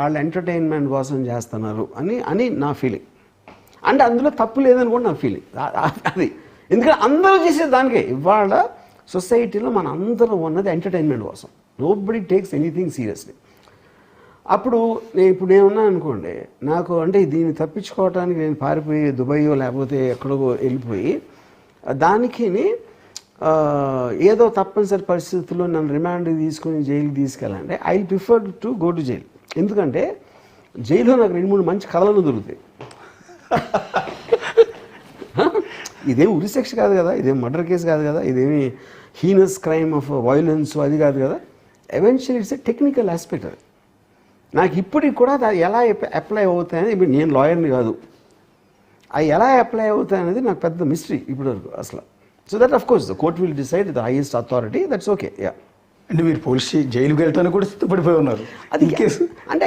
వాళ్ళు ఎంటర్టైన్మెంట్ కోసం చేస్తున్నారు అని నా ఫీలింగ్. అంటే అందులో తప్పు లేదని కూడా నా ఫీలింగ్. అది ఎందుకంటే అందరూ చేసేది దానికే. ఇవాళ సొసైటీలో మన అందరూ ఉన్నది ఎంటర్టైన్మెంట్ కోసం. Nobody takes anything seriously. అప్పుడు ఇప్పుడు నేనున్నాను అనుకోండి, నాకు అంటే దీన్ని తప్పించుకోవడానికి నేను పారిపోయి దుబాయో లేకపోతే ఎక్కడో వెళ్ళిపోయి దానికి ఏదో తప్పనిసరి పరిస్థితుల్లో నన్ను రిమాండ్ తీసుకొని జైలుకి తీసుకెళ్ళండి. I prefer to go to jail. ఎందుకంటే జైల్లో నాకు 2-3 మంచి కథలను దొరుకుతాయి. ఇదేం ఉరి శిక్ష కాదు కదా, ఇదేం మర్డర్ కేసు కాదు కదా, ఇదేమి హీనస్ క్రైమ్ ఆఫ్ వైలెన్స్ అది కాదు కదా. Eventually it's a technical aspect. అది నాకు ఇప్పటికి కూడా అది ఎలా అప్లై అవుతాయని, ఇప్పుడు నేను లాయర్ని కాదు, అవి ఎలా అప్లై అవుతాయనేది నాకు పెద్ద మిస్టరీ ఇప్పటివరకు అసలు. So that of course the court will decide, the highest authority, that's okay. Yeah. అంటే మీరు పోలీస్ జైలుకి వెళ్ళటానికి కూడా సిద్ధపడిపోయి ఉన్నారు అది కేసు అంటే